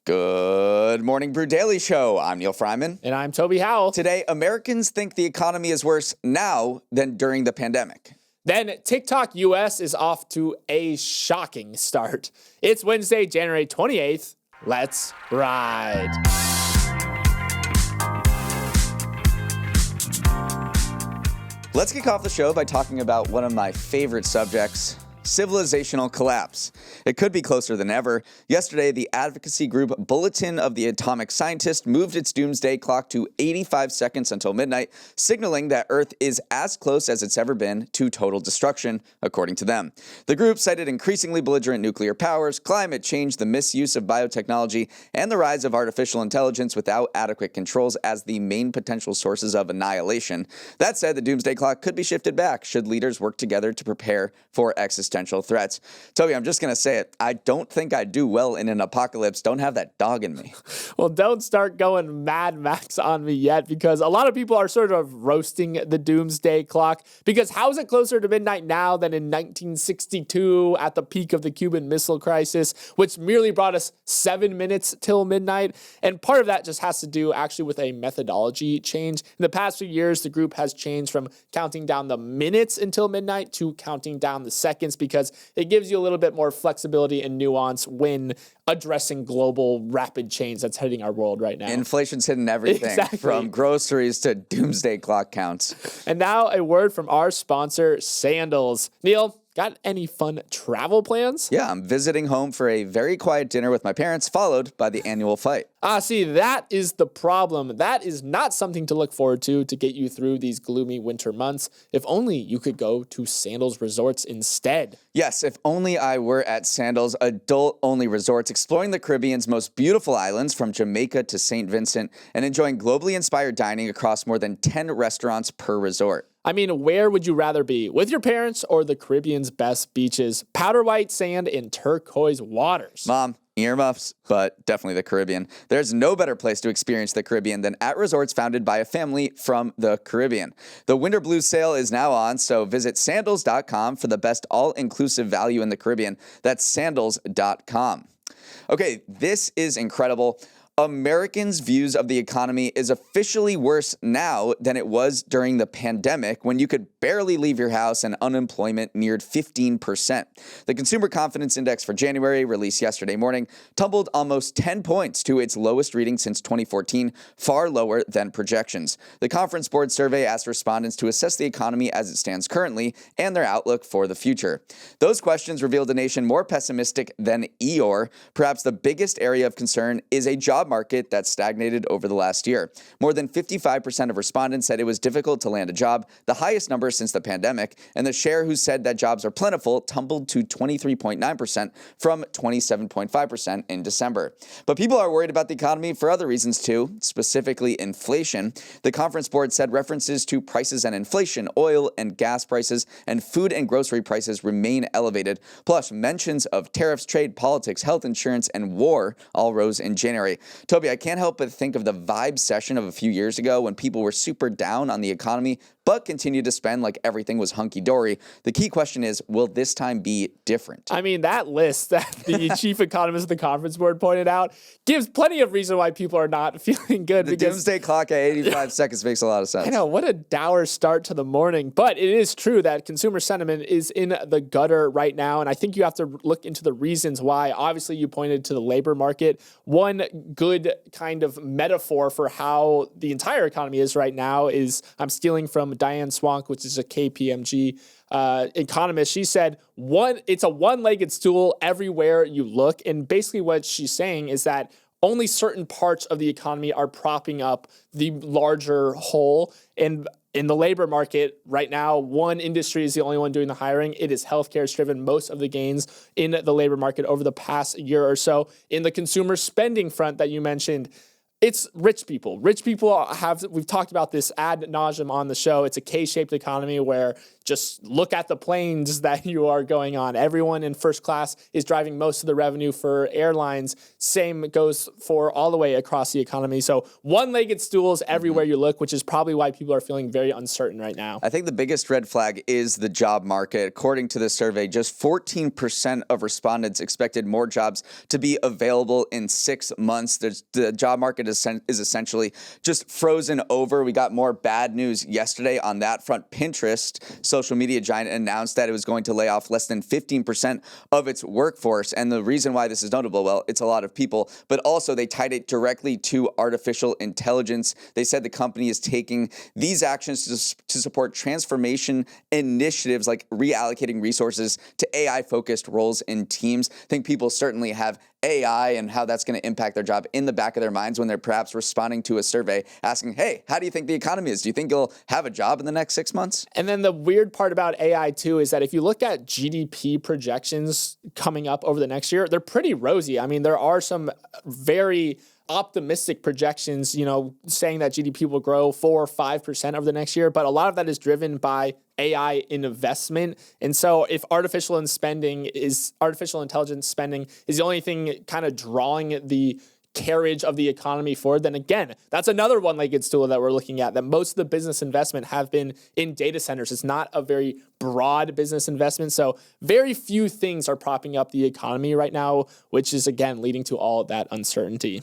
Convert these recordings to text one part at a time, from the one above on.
Good morning, Brew Daily Show. I'm Neal Freyman. And I'm Toby Howell. Today, Americans think the economy is worse now than during the pandemic. Then TikTok US is off to a shocking start. It's Wednesday, January 28th. Let's ride. Let's kick off the show by talking about one of my favorite subjects, civilizational collapse. It could be closer than ever. Yesterday, the advocacy group Bulletin of the Atomic Scientist moved its doomsday clock to 85 seconds until midnight, signaling that Earth is as close as it's ever been to total destruction, according to them. The group cited increasingly belligerent nuclear powers, climate change, the misuse of biotechnology, and the rise of artificial intelligence without adequate controls as the main potential sources of annihilation. That said, the doomsday clock could be shifted back should leaders work together to prepare for existential threats. Toby, I'm just going to say it. I don't think I do well in an apocalypse. Don't have that dog in me. Well, don't start going Mad Max on me yet, because a lot of people are sort of roasting the doomsday clock, because how is it closer to midnight now than in 1962 at the peak of the Cuban Missile Crisis, which merely brought us 7 minutes till midnight? And part of that just has to do actually with a methodology change. In the past few years, the group has changed from counting down the minutes until midnight to counting down the seconds, because it gives you a little bit more flexibility and nuance when addressing global rapid change that's hitting our world right now. Inflation's hitting everything, Exactly. from groceries to doomsday clock counts. And now a word from our sponsor, Sandals. Neal, got any fun travel plans? Yeah, I'm visiting home for a very quiet dinner with my parents, followed by the annual fight. See, that is the problem. That is not something to look forward to get you through these gloomy winter months. If only you could go to Sandals Resorts instead. Yes, if only I were at Sandals adult-only resorts, exploring the Caribbean's most beautiful islands from Jamaica to St. Vincent, and enjoying globally inspired dining across more than 10 restaurants per resort. I mean, where would you rather be? With your parents or the Caribbean's best beaches? Powder white sand and turquoise waters. Mom, earmuffs, but definitely the Caribbean. There's no better place to experience the Caribbean than at resorts founded by a family from the Caribbean. The Winter Blues sale is now on, so visit sandals.com for the best all-inclusive value in the Caribbean. That's sandals.com. Okay, this is incredible. Americans' views of the economy is officially worse now than it was during the pandemic, when you could barely leave your house and unemployment neared 15%. The Consumer Confidence Index for January, released yesterday morning, tumbled almost 10 points to its lowest reading since 2014, far lower than projections. The Conference Board survey asked respondents to assess the economy as it stands currently and their outlook for the future. Those questions revealed a nation more pessimistic than Eeyore. Perhaps the biggest area of concern is a job market that stagnated over the last year. More than 55% of respondents said it was difficult to land a job, the highest number since the pandemic, and the share who said that jobs are plentiful tumbled to 23.9% from 27.5% in December. But people are worried about the economy for other reasons too, specifically inflation. The Conference Board said references to prices and inflation, oil and gas prices, and food and grocery prices remain elevated. Plus, mentions of tariffs, trade, politics, health insurance, and war all rose in January. Toby, I can't help but think of the vibe session of a few years ago when people were super down on the economy, but continued to spend like everything was hunky-dory. The key question is, will this time be different? I mean, that list that the chief economist of the Conference Board pointed out gives plenty of reason why people are not feeling good. The doomsday clock at 85 seconds makes a lot of sense. I know, what a dour start to the morning. But it is true that consumer sentiment is in the gutter right now, and I think you have to look into the reasons why. Obviously, you pointed to the labor market. One good kind of metaphor for how the entire economy is right now is, I'm stealing from Diane Swank, which is a KPMG economist. She said, it's a one-legged stool everywhere you look. And basically what she's saying is that only certain parts of the economy are propping up the larger whole. And in the labor market right now, one industry is the only one doing the hiring. It is healthcare. It's driven most of the gains in the labor market over the past year or so. In the consumer spending front that you mentioned, It's rich people. Rich people we've talked about this ad nauseum on the show. It's a K-shaped economy where just look at the planes that you are going on. Everyone in first class is driving most of the revenue for airlines. Same goes for all the way across the economy. So one-legged stools everywhere you look, which is probably why people are feeling very uncertain right now. I think the biggest red flag is the job market. According to the survey, just 14% of respondents expected more jobs to be available in 6 months. The job market is essentially just frozen over. We got more bad news yesterday on that front. Pinterest, social media giant, announced that it was going to lay off less than 15% of its workforce. And the reason why this is notable, well, it's a lot of people, but also they tied it directly to artificial intelligence. They said the company is taking these actions to support transformation initiatives like reallocating resources to AI-focused roles in teams. I think people certainly have AI and how that's going to impact their job in the back of their minds when they're perhaps responding to a survey asking, hey, how do you think the economy is? Do you think you'll have a job in the next 6 months? And then the weird part about AI too is that if you look at GDP projections coming up over the next year, they're pretty rosy. I mean, there are some very optimistic projections, saying that GDP will grow 4 or 5% over the next year, but a lot of that is driven by AI investment. And so if artificial intelligence spending is the only thing kind of drawing the carriage of the economy forward, then again, that's another one-legged stool that we're looking at, that most of the business investment have been in data centers. It's not a very broad business investment. So very few things are propping up the economy right now, which is, again, leading to all of that uncertainty.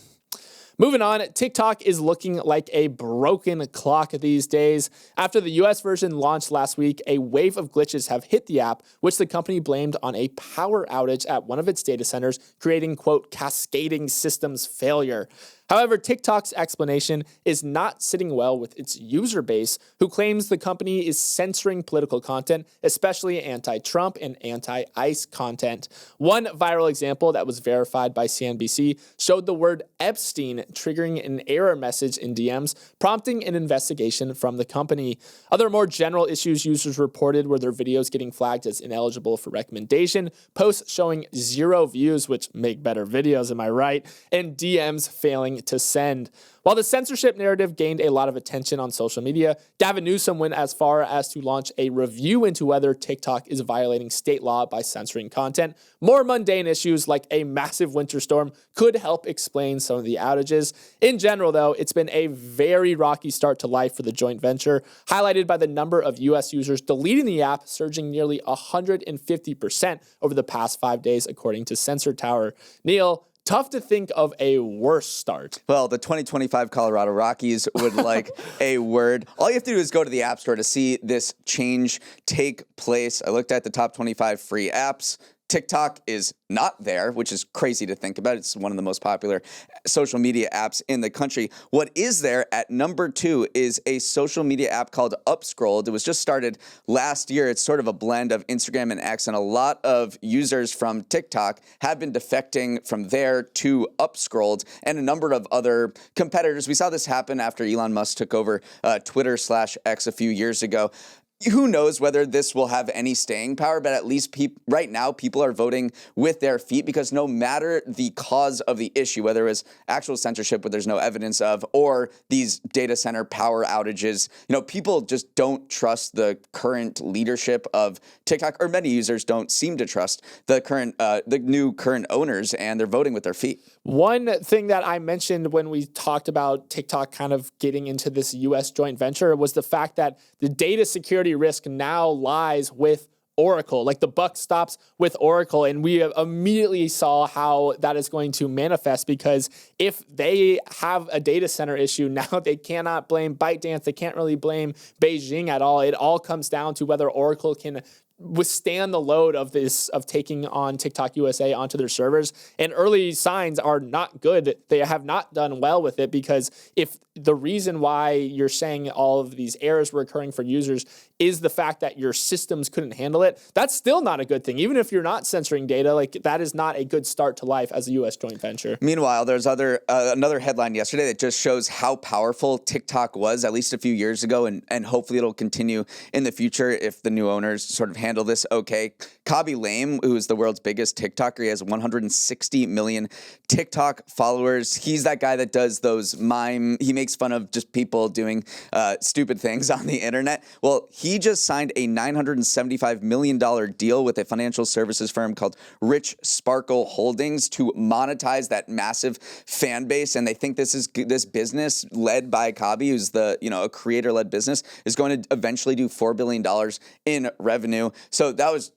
Moving on, TikTok is looking like a broken clock these days. After the US version launched last week, a wave of glitches have hit the app, which the company blamed on a power outage at one of its data centers, creating, quote, cascading systems failure. However, TikTok's explanation is not sitting well with its user base, who claims the company is censoring political content, especially anti-Trump and anti-ICE content. One viral example that was verified by CNBC showed the word Epstein triggering an error message in DMs, prompting an investigation from the company. Other more general issues users reported were their videos getting flagged as ineligible for recommendation, posts showing 0 views, which make better videos, am I right, and DMs failing to send. While the censorship narrative gained a lot of attention on social media, Gavin Newsom went as far as to launch a review into whether TikTok is violating state law by censoring content. More mundane issues like a massive winter storm could help explain some of the outages. In general, though, it's been a very rocky start to life for the joint venture, highlighted by the number of US users deleting the app surging nearly 150% over the past 5 days, according to Sensor Tower. Neal, tough to think of a worse start. Well, the 2025 Colorado Rockies would like a word. All you have to do is go to the App Store to see this change take place. I looked at the top 25 free apps. TikTok is not there, which is crazy to think about. It's one of the most popular social media apps in the country. What is there at number 2 is a social media app called Upscrolled. It was just started last year. It's sort of a blend of Instagram and X, and a lot of users from TikTok have been defecting from there to Upscrolled and a number of other competitors. We saw this happen after Elon Musk took over Twitter/X a few years ago. Who knows whether this will have any staying power, but at least right now people are voting with their feet, because no matter the cause of the issue, whether it was actual censorship, but there's no evidence of, or these data center power outages, people just don't trust the current leadership of TikTok, or many users don't seem to trust the new current owners, and they're voting with their feet. One thing that I mentioned when we talked about TikTok kind of getting into this US joint venture was the fact that the data security risk now lies with Oracle. Like, the buck stops with Oracle, and we immediately saw how that is going to manifest, because if they have a data center issue now, they cannot blame ByteDance. They can't really blame Beijing at all. It all comes down to whether Oracle can withstand the load of taking on TikTok USA onto their servers. And early signs are not good. They have not done well with it, because if the reason why you're saying all of these errors were occurring for users is the fact that your systems couldn't handle it. That's still not a good thing. Even if you're not censoring data, like that is not a good start to life as a U.S. joint venture. Meanwhile, there's another headline yesterday that just shows how powerful TikTok was at least a few years ago, and hopefully it'll continue in the future if the new owners sort of handle this okay. Kabi Lame, who is the world's biggest TikToker, he has 160 million TikTok followers. He's that guy that does those he makes fun of just people doing stupid things on the internet. Well, he just signed a $975 million deal with a financial services firm called Rich Sparkle Holdings to monetize that massive fan base. And they think this business led by Kabi, who's a creator-led business, is going to eventually do $4 billion in revenue. So that was,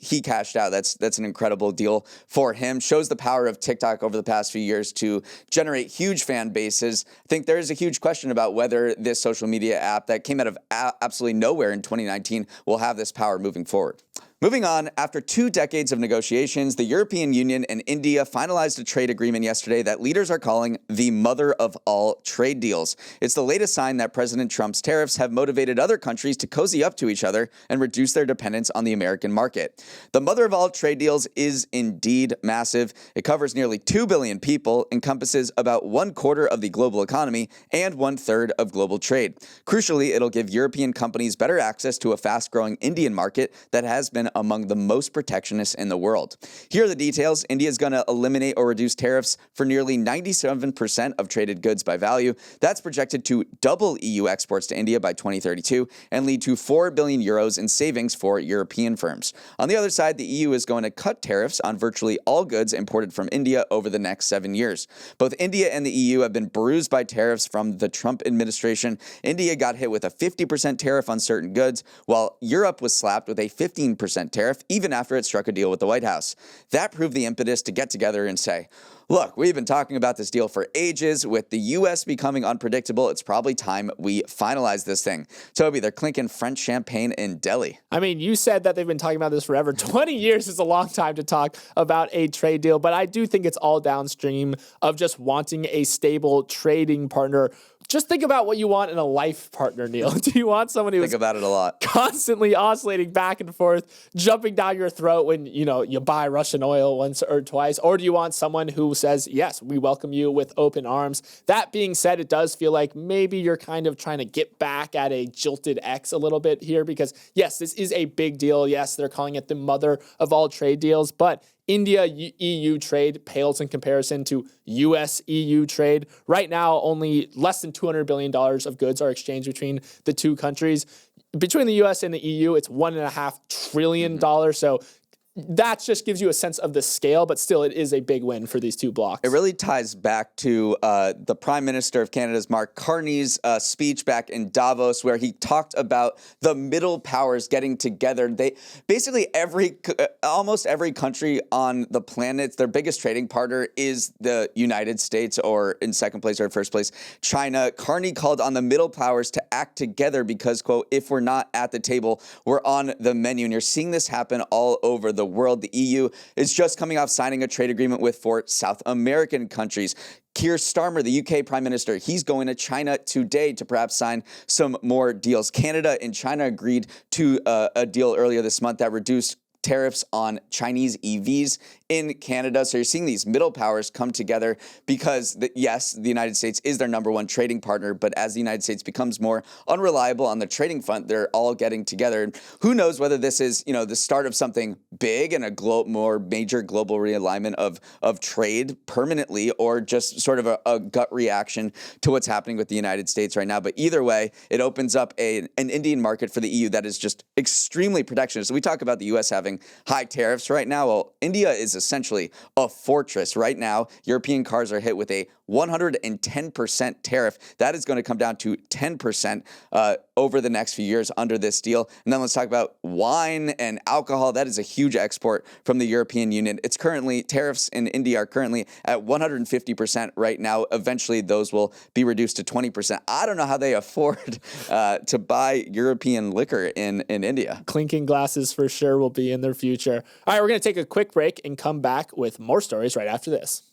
he cashed out. That's an incredible deal for him. Shows the power of TikTok over the past few years to generate huge fan bases. I think there is a huge question about whether this social media app that came out of absolutely nowhere in 2019 will have this power moving forward. Moving on, after 2 decades of negotiations, the European Union and India finalized a trade agreement yesterday that leaders are calling the mother of all trade deals. It's the latest sign that President Trump's tariffs have motivated other countries to cozy up to each other and reduce their dependence on the American market. The mother of all trade deals is indeed massive. It covers nearly 2 billion people, encompasses about 1/4 of the global economy, and 1/3 of global trade. Crucially, it'll give European companies better access to a fast-growing Indian market that has been among the most protectionist in the world. Here are the details. India is going to eliminate or reduce tariffs for nearly 97% of traded goods by value. That's projected to double EU exports to India by 2032 and lead to 4 billion euros in savings for European firms. On the other side, the EU is going to cut tariffs on virtually all goods imported from India over the next 7 years. Both India and the EU have been bruised by tariffs from the Trump administration. India got hit with a 50% tariff on certain goods, while Europe was slapped with a 15% tariff even after it struck a deal with the White House. That proved the impetus to get together and say, look, we've been talking about this deal for ages. With the U.S. becoming unpredictable, it's probably time we finalize this thing. Toby, they're clinking French champagne in Delhi. I mean, you said that they've been talking about this forever. 20 years is a long time to talk about a trade deal, but I do think it's all downstream of just wanting a stable trading partner. Just think about what you want in a life partner, Neal. Do you want someone who's think about it a lot, constantly oscillating back and forth, jumping down your throat when you buy Russian oil once or twice, or do you want someone who says, yes, we welcome you with open arms? That being said, it does feel like maybe you're kind of trying to get back at a jilted ex a little bit here because, yes, this is a big deal. Yes, they're calling it the mother of all trade deals, but India-EU trade pales in comparison to US-EU trade. Right now, only less than $200 billion of goods are exchanged between the two countries. Between the US and the EU, it's $1.5 trillion. So that just gives you a sense of the scale, but still it is a big win for these two blocs. It really ties back to the Prime Minister of Canada's Mark Carney's speech back in Davos, where he talked about the middle powers getting together. They basically almost every country on the planet, their biggest trading partner is the United States, or in second place or first place, China. Carney called on the middle powers to act together because, quote, if we're not at the table, we're on the menu. And you're seeing this happen all over the world. The EU is just coming off signing a trade agreement with 4 South American countries. Keir Starmer, the UK Prime Minister, he's going to China today to perhaps sign some more deals. Canada and China agreed to a deal earlier this month that reduced tariffs on Chinese EVs in Canada. So you're seeing these middle powers come together because, yes, the United States is their number one trading partner, but as the United States becomes more unreliable on the trading front, they're all getting together. And who knows whether this is, the start of something big and a more major global realignment of trade permanently, or just sort of a gut reaction to what's happening with the United States right now. But either way, it opens up an Indian market for the EU that is just extremely protectionist. So we talk about the U.S. having high tariffs right now. Well, India is essentially a fortress right now. European cars are hit with a 110% tariff. That is going to come down to 10% over the next few years under this deal. And then let's talk about wine and alcohol. That is a huge export from the European Union. It's currently, tariffs in India are currently at 150% right now. Eventually, those will be reduced to 20%. I don't know how they afford to buy European liquor in India. Clinking glasses for sure will be in their future. All right, we're going to take a quick break and come back with more stories right after this.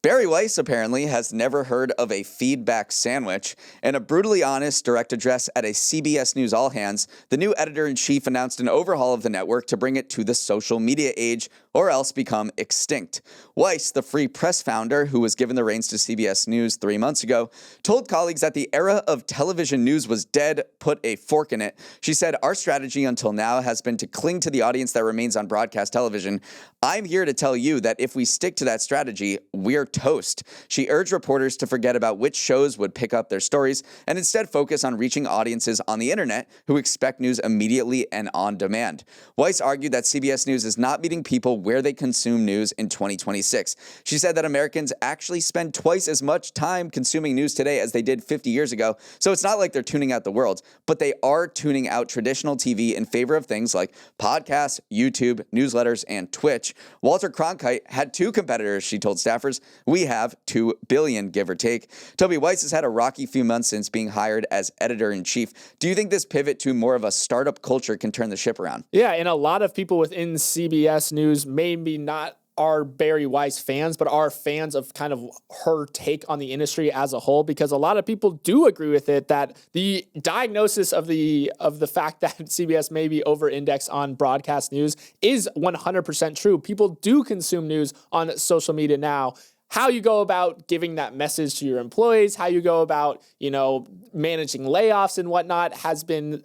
Barry Weiss apparently has never heard of a feedback sandwich. In a brutally honest direct address at a CBS News All Hands, the new editor-in-chief announced an overhaul of the network to bring it to the social media age or else become extinct. Weiss, the Free Press founder who was given the reins to CBS News 3 months ago, told colleagues that the era of television news was dead, put a fork in it. She said, "Our strategy until now has been to cling to the audience that remains on broadcast television. I'm here to tell you that if we stick to that strategy, we're toast." She urged reporters to forget about which shows would pick up their stories and instead focus on reaching audiences on the internet who expect news immediately and on demand. Weiss argued that CBS News is not meeting people where they consume news in 2026. She said that Americans actually spend twice as much time consuming news today as they did 50 years ago, so it's not like they're tuning out the world, but they are tuning out traditional TV in favor of things like podcasts, YouTube, newsletters, and Twitch. Walter Cronkite had 2 competitors, she told staffers. We have 2 billion, give or take. Toby Weiss has had a rocky few months since being hired as editor-in-chief. Do you think this pivot to more of a startup culture can turn the ship around? Yeah, and a lot of people within CBS News maybe not are Barry Weiss fans, but are fans of kind of her take on the industry as a whole, because a lot of people do agree with it that the diagnosis of the fact that CBS may be over-indexed on broadcast news is 100% true. People do consume news on social media now. How you go about giving that message to your employees, how you go about, managing layoffs and whatnot has been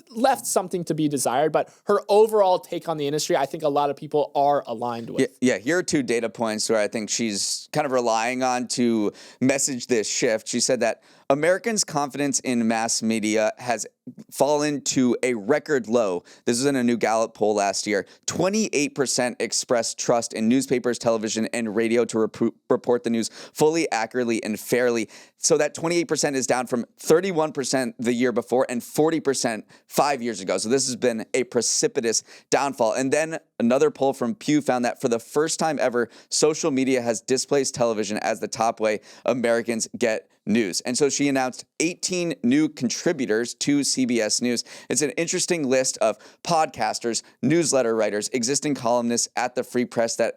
left something to be desired, but her overall take on the industry, I think a lot of people are aligned with. Yeah, here are 2 data points where I think she's kind of relying on to message this shift. She said that Americans' confidence in mass media has fallen to a record low. This was in a new Gallup poll last year. 28% expressed trust in newspapers, television, and radio to report the news fully, accurately, and fairly. So that 28% is down from 31% the year before and 40% 5 years ago. So this has been a precipitous downfall. And then another poll from Pew found that for the first time ever, social media has displaced television as the top way Americans get news. And so she announced 18 new contributors to CBS News. It's an interesting list of podcasters, newsletter writers, existing columnists at the Free Press that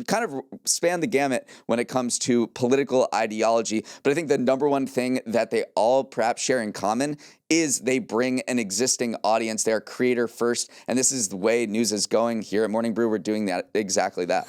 kind of span the gamut when it comes to political ideology. But I think the number one thing that they all perhaps share in common is they bring an existing audience. They're creator first, and this is the way news is going here at Morning Brew. We're doing exactly that.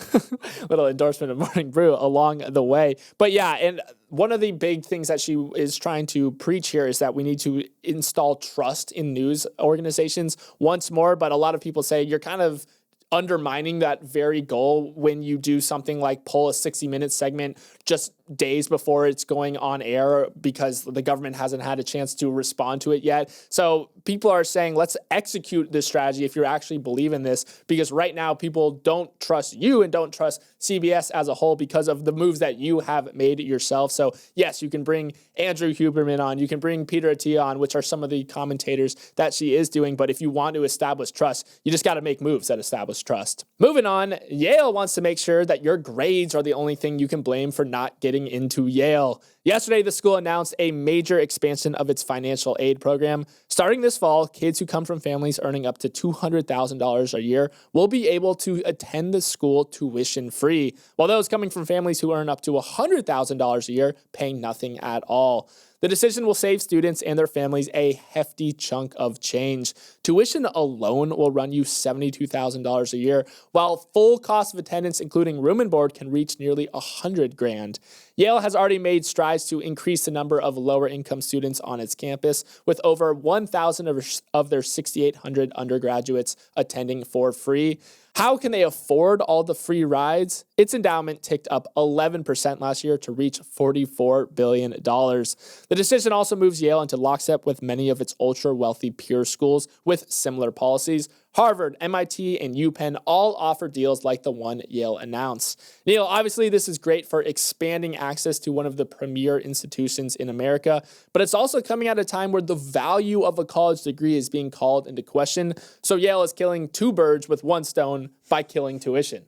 Little endorsement of Morning Brew along the way. But yeah, and one of the big things that she is trying to preach here is that we need to install trust in news organizations once more. But a lot of people say you're kind of undermining that very goal when you do something like pull a 60-minute segment just days before it's going on air because the government hasn't had a chance to respond to it yet. So people are saying, let's execute this strategy if you actually believe in this, because right now people don't trust you and don't trust CBS as a whole because of the moves that you have made yourself. So yes, you can bring Andrew Huberman on, you can bring Peter Attia on, which are some of the commentators that she is doing. But if you want to establish trust, you just got to make moves that establish trust. Moving on, Yale wants to make sure that your grades are the only thing you can blame for not getting into Yale. Yesterday, the school announced a major expansion of its financial aid program. Starting this fall, kids who come from families earning up to $200,000 a year will be able to attend the school tuition-free, while those coming from families who earn up to $100,000 a year pay nothing at all. The decision will save students and their families a hefty chunk of change. Tuition alone will run you $72,000 a year, while full cost of attendance, including room and board, can reach nearly $100,000. Yale has already made strides to increase the number of lower-income students on its campus, with over 1,000 of their 6,800 undergraduates attending for free. How can they afford all the free rides? Its endowment ticked up 11% last year to reach $44 billion. The decision also moves Yale into lockstep with many of its ultra-wealthy peer schools with similar policies. Harvard, MIT, and UPenn all offer deals like the one Yale announced. Neal, obviously this is great for expanding access to one of the premier institutions in America, but it's also coming at a time where the value of a college degree is being called into question. So Yale is killing 2 birds with 1 stone by killing tuition.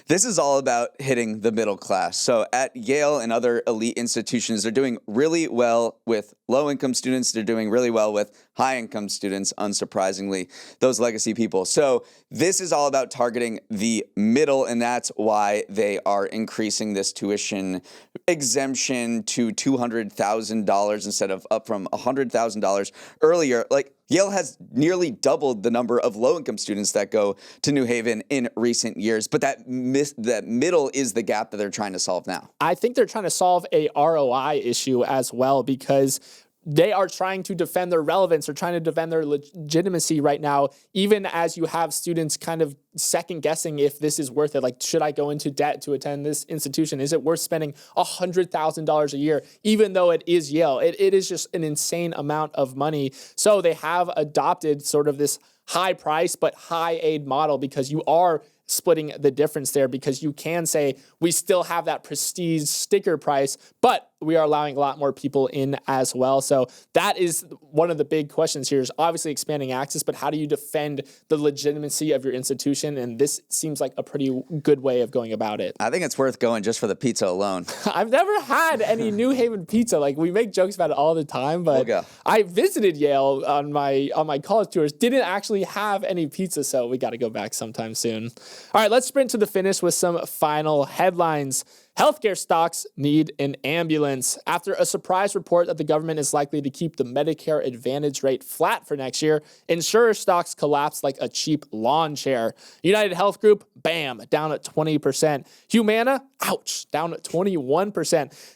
This is all about hitting the middle class. So at Yale and other elite institutions, they're doing really well with low-income students. They're doing really well with high-income students, unsurprisingly, those legacy people. So this is all about targeting the middle, and that's why they are increasing this tuition exemption to $200,000 instead of up from $100,000 earlier. Like, Yale has nearly doubled the number of low-income students that go to New Haven in recent years, but that middle is the gap that they're trying to solve now. I think they're trying to solve a ROI issue as well, because they are trying to defend their relevance. They're trying to defend their legitimacy right now, even as you have students kind of second guessing if this is worth it. Like, should I go into debt to attend this institution? Is it worth spending $100,000 a year, even though it is Yale? It is just an insane amount of money. So they have adopted sort of this high price but high aid model, because you are splitting the difference there, because you can say we still have that prestige sticker price, but we are allowing a lot more people in as well. So that is one of the big questions here, is obviously expanding access, but how do you defend the legitimacy of your institution? And this seems like a pretty good way of going about it. I think it's worth going just for the pizza alone. I've never had any New Haven pizza. Like, we make jokes about it all the time, but I visited Yale on my college tours, didn't actually have any pizza, so we got to go back sometime soon. All right, let's sprint to the finish with some final headlines. Healthcare stocks need an ambulance. After a surprise report that the government is likely to keep the Medicare Advantage rate flat for next year, insurer stocks collapsed like a cheap lawn chair. United Health Group, bam, down at 20%. Humana, ouch, down at 21%.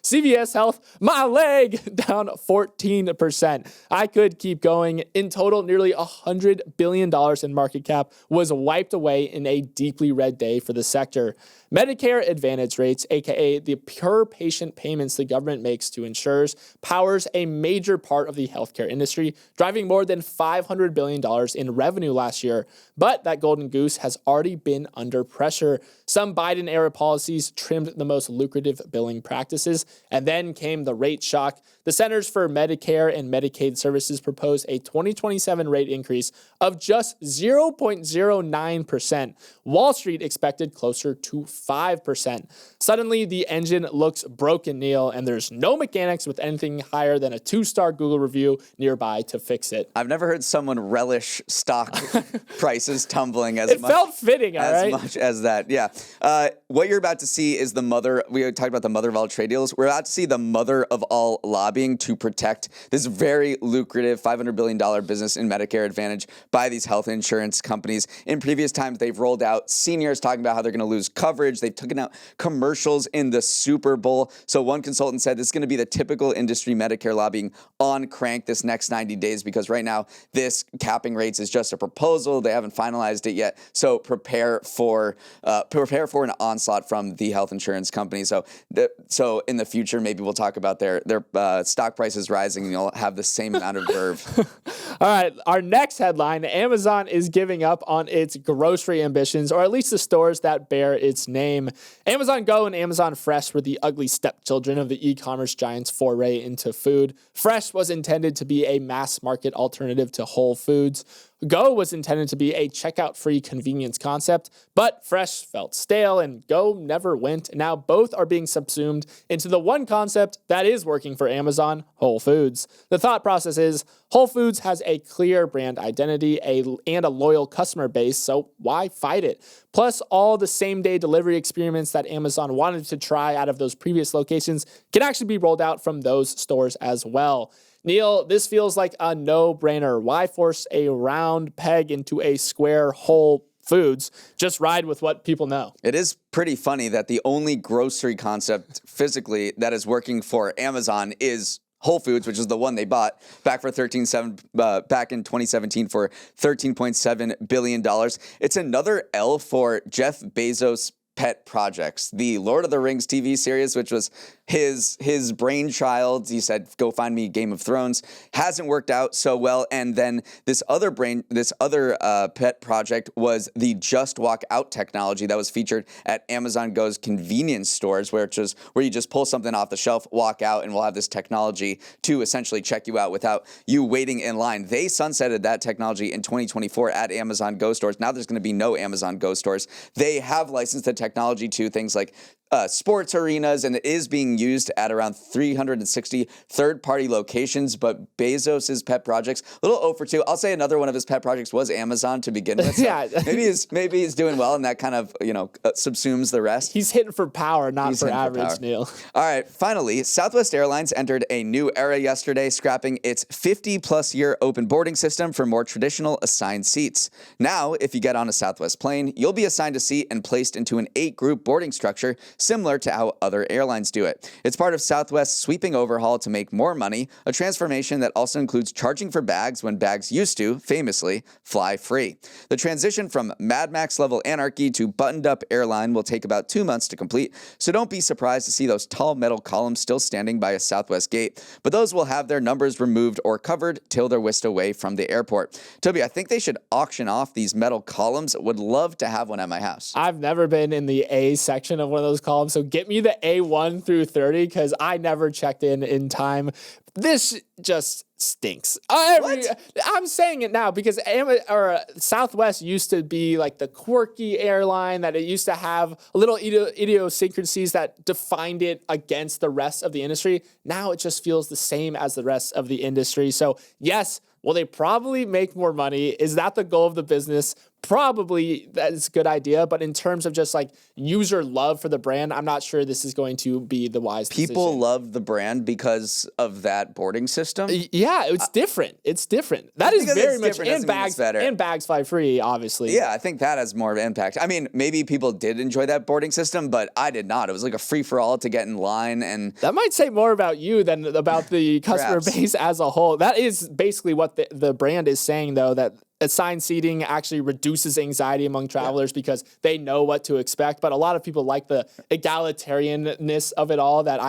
CVS Health, my leg, down 14%. I could keep going. In total, nearly $100 billion in market cap was wiped away in a deeply red day for the sector. Medicare Advantage rates, aka the per patient payments the government makes to insurers, powers a major part of the healthcare industry, driving more than $500 billion in revenue last year. But that golden goose has already been under pressure. Some Biden-era policies trimmed the most lucrative billing practices, and then came the rate shock. The Centers for Medicare and Medicaid Services proposed a 2027 rate increase of just 0.09%. Wall Street expected closer to 5%. Suddenly, the engine looks broken, Neal, and there's no mechanics with anything higher than a 2-star Google review nearby to fix it. I've never heard someone relish stock prices tumbling as much. It felt fitting, all right? As much as that, yeah. What you're about to see is the mother. We talked about the mother of all trade deals. We're about to see the mother of all lobbying to protect this very lucrative $500 billion business in Medicare Advantage by these health insurance companies. In previous times, they've rolled out seniors talking about how they're going to lose coverage. They've taken out commercials in the Super Bowl. So one consultant said this is going to be the typical industry Medicare lobbying on crank this next 90 days, because right now this capping rates is just a proposal. They haven't finalized it yet. So prepare for an onslaught from the health insurance company. So in the future, maybe we'll talk about their stock prices rising, and you'll have the same amount of verve. All right, our next headline: Amazon is giving up on its grocery ambitions, or at least the stores that bear its name. Amazon Go and Amazon Fresh were the ugly stepchildren of the e-commerce giant's foray into food. Fresh was intended to be a mass market alternative to Whole Foods. Go was intended to be a checkout-free convenience concept, but Fresh felt stale and Go never went. Now both are being subsumed into the one concept that is working for Amazon, Whole Foods. The thought process is Whole Foods has a clear brand identity and a loyal customer base, so why fight it? Plus, all the same-day delivery experiments that Amazon wanted to try out of those previous locations can actually be rolled out from those stores as well. Neal, this feels like a no-brainer. Why force a round peg into a square Whole Foods? Just ride with what people know. It is pretty funny that the only grocery concept physically that is working for Amazon is Whole Foods, which is the one they bought back in 2017 for $13.7 billion. It's another L for Jeff Bezos' pet projects. The Lord of the Rings TV series, which was his brainchild, he said, go find me Game of Thrones, hasn't worked out so well. And then this other pet project was the Just Walk Out technology that was featured at Amazon Go's convenience stores, where you just pull something off the shelf, walk out, and we'll have this technology to essentially check you out without you waiting in line. They sunsetted that technology in 2024 at Amazon Go stores. Now there's going to be no Amazon Go stores. They have licensed the technology to things like sports arenas, and it is being used at around 360 third-party locations. But Bezos's pet projects, a little 0 for 2. I'll say another one of his pet projects was Amazon to begin with. So Yeah. maybe he's doing well, and that kind of subsumes the rest. He's hitting for power, not for average, Neal. All right, finally, Southwest Airlines entered a new era yesterday, scrapping its 50-plus year open boarding system for more traditional assigned seats. Now, if you get on a Southwest plane, you'll be assigned a seat and placed into an 8-group boarding structure, similar to how other airlines do it. It's part of Southwest's sweeping overhaul to make more money, a transformation that also includes charging for bags when bags used to, famously, fly free. The transition from Mad Max level anarchy to buttoned-up airline will take about 2 months to complete, so don't be surprised to see those tall metal columns still standing by a Southwest gate, but those will have their numbers removed or covered till they're whisked away from the airport. Toby, I think they should auction off these metal columns. Would love to have one at my house. I've never been in the A section of one of those columns, so get me the A1 through 30 because I never checked in time. This just stinks. I'm saying it now because Southwest used to be like the quirky airline that it used to have little idiosyncrasies that defined it against the rest of the industry. Now it just feels the same as the rest of the industry. So yes, will they probably make more money? Is that the goal of the business? Probably that's a good idea, but in terms of just like user love for the brand, I'm not sure this is going to be the wise decision. People love the brand because of that boarding system? Yeah, it's different. It's different. That is very much, and bags fly free, obviously. Yeah, I think that has more of an impact. I mean, maybe people did enjoy that boarding system, but I did not. It was like a free-for-all to get in line. And that might say more about you than about the customer base as a whole. That is basically what the brand is saying, though, that assigned seating actually reduces anxiety among travelers because they know what to expect. But a lot of people like the egalitarianness of it all, that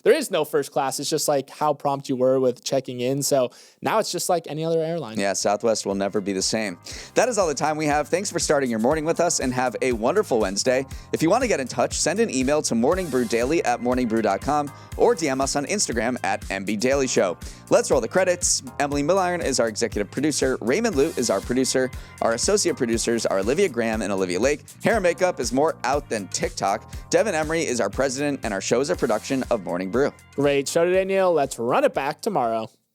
there is no first class. It's just like how prompt you were with checking in. So now it's just like any other airline. Yeah, Southwest will never be the same. That is all the time we have. Thanks for starting your morning with us and have a wonderful Wednesday. If you want to get in touch, send an email to morningbrew@morningbrew.com or DM us on Instagram @MBDailyShow. Let's roll the credits. Emily Milliron is our executive producer. Raymond Lute is our producer. Our associate producers are Olivia Graham and Olivia Lake. Hair and makeup is more out than TikTok. Devin Emery is our president, and our show is a production of Morning Brew. Great show today, Neal. Let's run it back tomorrow.